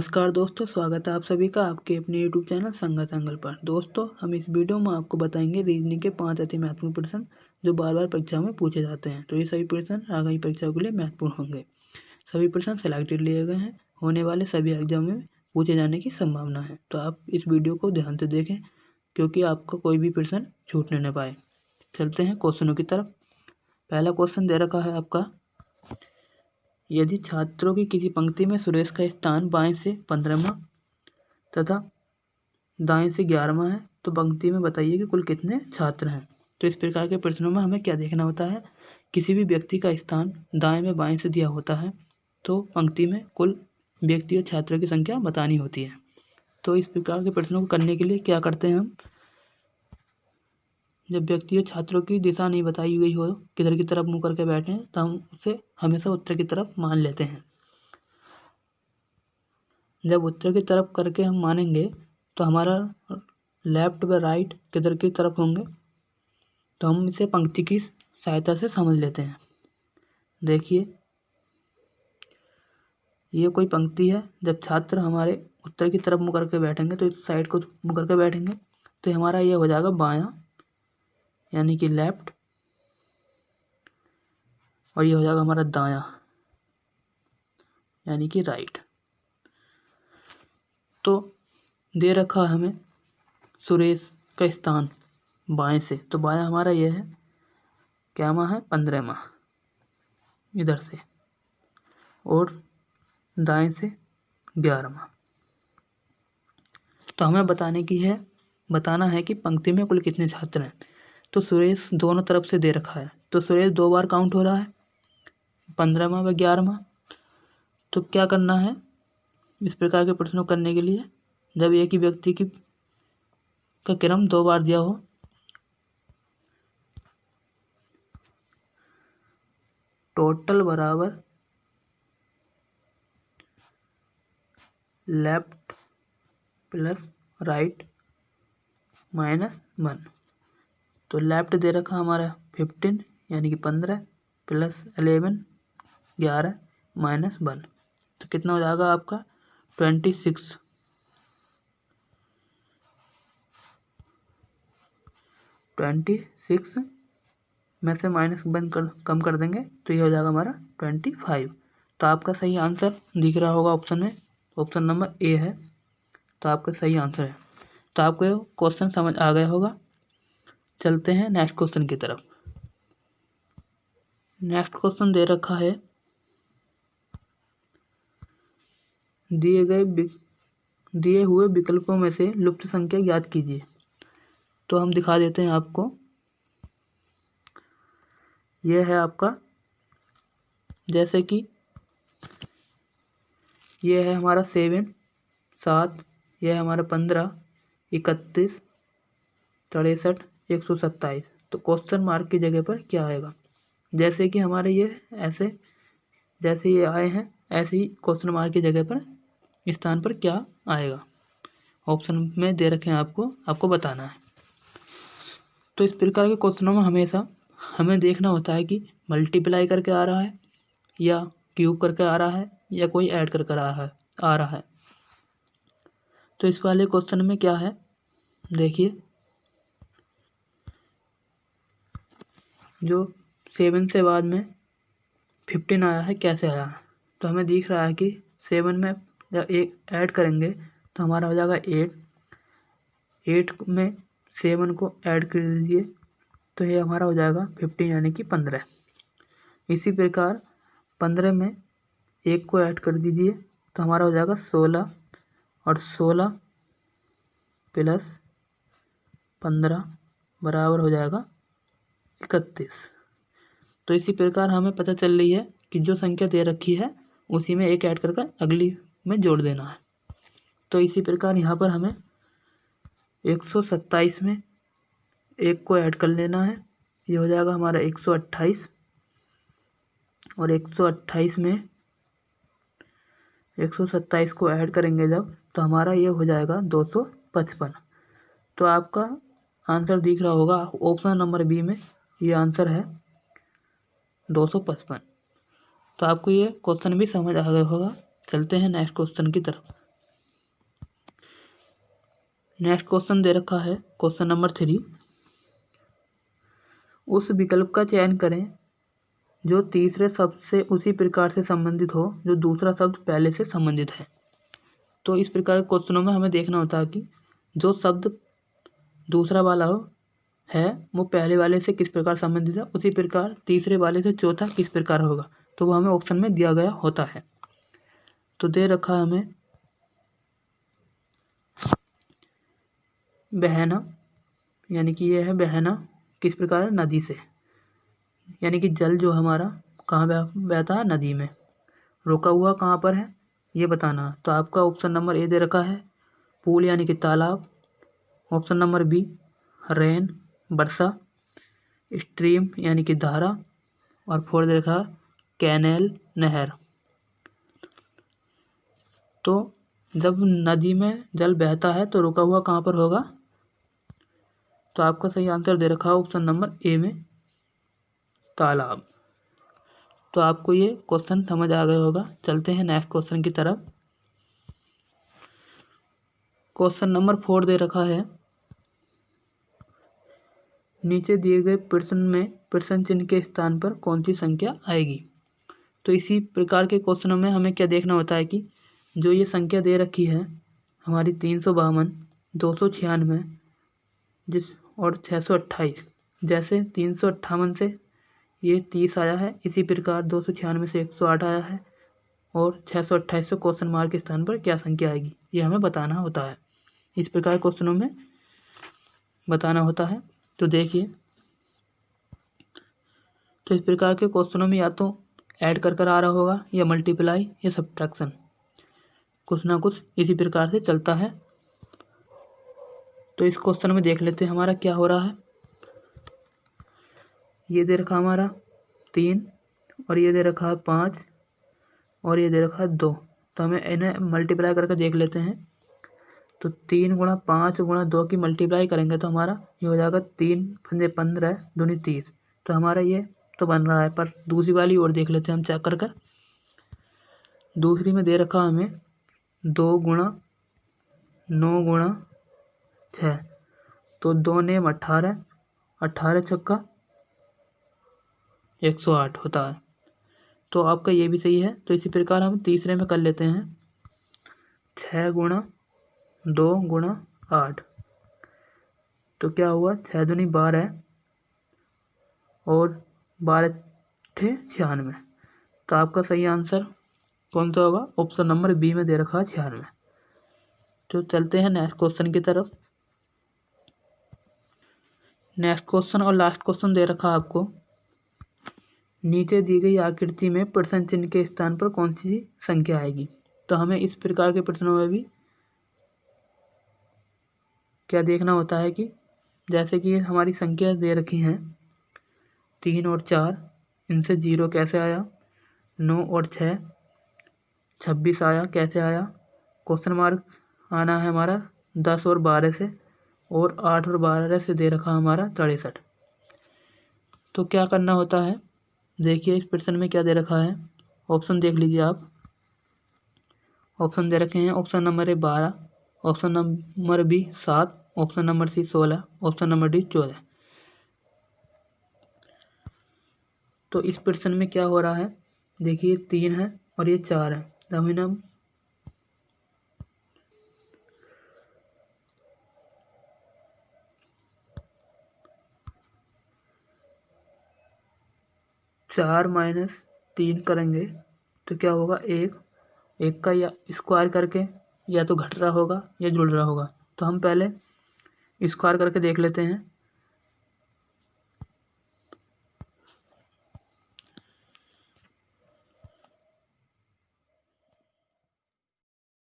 नमस्कार दोस्तों, स्वागत है आप सभी का आपके अपने यूट्यूब चैनल संगत एंगल पर। दोस्तों, हम इस वीडियो में आपको बताएंगे रीजनिंग के 5 अति महत्वपूर्ण प्रश्न जो बार बार परीक्षा में पूछे जाते हैं। तो ये सभी प्रश्न आगामी परीक्षाओं के लिए महत्वपूर्ण होंगे। सभी प्रश्न सेलेक्टेड लिए गए हैं, होने वाले सभी एग्जाम में पूछे जाने की संभावना है। तो आप इस वीडियो को ध्यान से देखें क्योंकि आपको कोई भी प्रश्न छूटने न पाए। चलते हैं क्वेश्चनों की तरफ। पहला क्वेश्चन दे रखा है आपका, यदि छात्रों की किसी पंक्ति में सुरेश का स्थान बाएं से 15वां तथा दाएं से 11वां है तो पंक्ति में बताइए कि कुल कितने छात्र हैं। तो इस प्रकार के प्रश्नों में हमें क्या देखना होता है, किसी भी व्यक्ति का स्थान दाएं में बाएं से दिया होता है तो पंक्ति में कुल व्यक्ति और छात्रों की संख्या बतानी होती है। तो इस प्रकार के प्रश्नों को करने के लिए क्या करते हैं हम, जब व्यक्ति और छात्रों की दिशा नहीं बताई गई हो, किधर की तरफ मुँह करके बैठे हैं, तो हम उसे हमेशा उत्तर की तरफ मान लेते हैं। जब उत्तर की तरफ करके हम मानेंगे तो हमारा लेफ्ट व राइट किधर की तरफ होंगे, तो हम इसे पंक्ति की सहायता से समझ लेते हैं। देखिए, ये कोई पंक्ति है। जब छात्र हमारे उत्तर की तरफ मुँह करके बैठेंगे तो इस साइड को मुँह करके बैठेंगे, तो हमारा ये हो जाएगा बायां यानी कि लेफ्ट, और ये हो जाएगा हमारा दायां यानी कि राइट। तो दे रखा है हमें सुरेश का स्थान बाएं से, तो बायां हमारा ये है, क्या माह है, 15वां इधर से, और दाएं से 11वां। तो हमें बताना है कि पंक्ति में कुल कितने छात्र हैं। तो सुरेश दोनों तरफ से दे रखा है, तो सुरेश 2 बार काउंट हो रहा है, 15वां व 11वां। तो क्या करना है इस प्रकार के प्रश्नों करने के लिए, जब एक ही व्यक्ति का क्रम 2 बार दिया हो, टोटल बराबर लेफ्ट प्लस राइट -1। तो लेफ्ट दे रखा हमारा 15 यानी कि 15 प्लस 11 11 -1, तो कितना हो जाएगा आपका 26। 26 में से -1 कम कर देंगे तो ये हो जाएगा हमारा 25। तो आपका सही आंसर दिख रहा होगा ऑप्शन में, ऑप्शन नंबर ए है, तो आपका सही आंसर है। तो आपको क्वेश्चन समझ आ गया होगा। चलते हैं नेक्स्ट क्वेश्चन की तरफ। नेक्स्ट क्वेश्चन दे रखा है, दिए हुए विकल्पों में से लुप्त संख्या ज्ञात कीजिए। तो हम दिखा देते हैं आपको। यह है आपका, जैसे कि यह है हमारा 7 7, यह है हमारा 15 31 63 127। तो क्वेश्चन मार्क की जगह पर क्या आएगा, जैसे कि हमारे ये ऐसे जैसे ये आए हैं ऐसे ही क्वेश्चन मार्क की जगह पर स्थान पर क्या आएगा, ऑप्शन में दे रखे हैं, आपको बताना है। तो इस प्रकार के क्वेश्चनों में हमेशा हमें देखना होता है कि मल्टीप्लाई करके आ रहा है या क्यूब करके आ रहा है या कोई ऐड करके आ रहा है। तो इस वाले क्वेश्चन में क्या है, देखिए, जो 7 से बाद में 15 आया है, कैसे आया है। तो हमें दिख रहा है कि 7 में जब एक ऐड करेंगे तो हमारा हो जाएगा 8 में 7 को ऐड कर दीजिए तो ये हमारा हो जाएगा 15 यानी कि 15। इसी प्रकार 15 में 1 को ऐड कर दीजिए तो हमारा हो जाएगा 16, और 16 प्लस 15 बराबर हो जाएगा 31। तो इसी प्रकार हमें पता चल रही है कि जो संख्या दे रखी है उसी में एक ऐड कर अगली में जोड़ देना है। तो इसी प्रकार यहाँ पर हमें 127 में 1 को ऐड कर लेना है, ये हो जाएगा हमारा 128, और 128 में 127 को ऐड करेंगे जब, तो हमारा ये हो जाएगा 255। तो आपका आंसर दिख रहा होगा ऑप्शन नंबर बी में, ये आंसर है 255। तो आपको ये क्वेश्चन भी समझ आ गया होगा। चलते हैं नेक्स्ट क्वेश्चन की तरफ। नेक्स्ट क्वेश्चन दे रखा है क्वेश्चन नंबर 3। उस विकल्प का चयन करें जो तीसरे शब्द से उसी प्रकार से संबंधित हो जो दूसरा शब्द पहले से संबंधित है। तो इस प्रकार के क्वेश्चनों में हमें देखना होता है कि जो शब्द दूसरा वाला है वो पहले वाले से किस प्रकार संबंधित है, उसी प्रकार तीसरे वाले से चौथा किस प्रकार होगा, तो वो हमें ऑप्शन में दिया गया होता है। तो दे रखा है हमें बहना, यानी कि ये है बहना किस प्रकार है, नदी से, यानी कि जल जो हमारा कहाँ बहता है, नदी में। रुका हुआ कहाँ पर है ये बताना। तो आपका ऑप्शन नंबर ए दे रखा है पूल यानी कि तालाब, ऑप्शन नंबर बी रेन वर्षा, स्ट्रीम यानी कि धारा, और 4 दे रखा कैनेल नहर। तो जब नदी में जल बहता है तो रुका हुआ कहाँ पर होगा, तो आपका सही आंसर दे रखा है ऑप्शन नंबर ए में तालाब। तो आपको ये क्वेश्चन समझ आ गया होगा। चलते हैं नेक्स्ट क्वेश्चन की तरफ। क्वेश्चन नंबर 4 दे रखा है नीचे दिए गए प्रश्न में प्रश्न चिन्ह के स्थान पर कौन सी संख्या आएगी। तो इसी प्रकार के क्वेश्चनों में हमें क्या देखना होता है कि जो ये संख्या दे रखी है हमारी 352, 296 और 628, जैसे 358 से ये 30 आया है, इसी प्रकार 296 से 108 आया है, और 628 से क्वेश्चन मार्क के स्थान पर क्या संख्या आएगी ये हमें बताना होता है। इस प्रकार क्वेश्चनों में बताना होता है। तो देखिए, तो इस प्रकार के क्वेश्चनों में या तो ऐड कर आ रहा होगा या मल्टीप्लाई या सब्ट्रैक्शन, कुछ ना कुछ इसी प्रकार से चलता है। तो इस क्वेश्चन में देख लेते हैं हमारा क्या हो रहा है। ये दे रखा हमारा 3 और ये दे रखा है 5 और ये दे रखा है 2। तो हमें इन्हें मल्टीप्लाई करके देख लेते हैं। तो 3 गुणा 5 गुणा 2 की मल्टीप्लाई करेंगे तो हमारा ये हो जाएगा 3 पंजे 15 दूनी 30। तो हमारा ये तो बन रहा है, पर दूसरी वाली और देख लेते हैं हम चेक कर। दूसरी में दे रखा हमें 2 गुणा 9 गुणा 6, तो 2 नेम 18, 18 छक्का 108 होता है। तो आपका ये भी सही है। तो इसी प्रकार हम तीसरे में कर लेते हैं 6 गुणा 2 गुणा 8, तो क्या हुआ 6 दूनी 12 और 12 थे 96। तो आपका सही आंसर कौन सा होगा, ऑप्शन नंबर बी में दे रखा है 96। तो चलते हैं नेक्स्ट क्वेश्चन की तरफ। नेक्स्ट क्वेश्चन और लास्ट क्वेश्चन दे रखा आपको नीचे दी गई आकृति में प्रश्न चिन्ह के स्थान पर कौन सी संख्या आएगी। तो हमें इस प्रकार के प्रश्नों में भी क्या देखना होता है कि जैसे कि हमारी संख्या दे रखी हैं 3 और 4, इनसे 0 कैसे आया, 9 और 6, 26 आया कैसे आया, क्वेश्चन मार्क आना है हमारा 10 और 12 से, और 8 और 12 से दे रखा हमारा 63। तो क्या करना होता है, देखिए इस प्रश्न में क्या दे रखा है, ऑप्शन देख लीजिए आप। ऑप्शन दे रखे हैं option number A 12, option number B 7, option number C 16, option number D 14। तो इस प्रश्न में क्या हो रहा है, देखिए 3 है और ये 4 है, तो हम 4 माइनस 3 करेंगे तो क्या होगा, 1 का या स्क्वायर करके या तो घट रहा होगा या जुड़ रहा होगा। तो हम पहले स्क्वायर करके देख लेते हैं।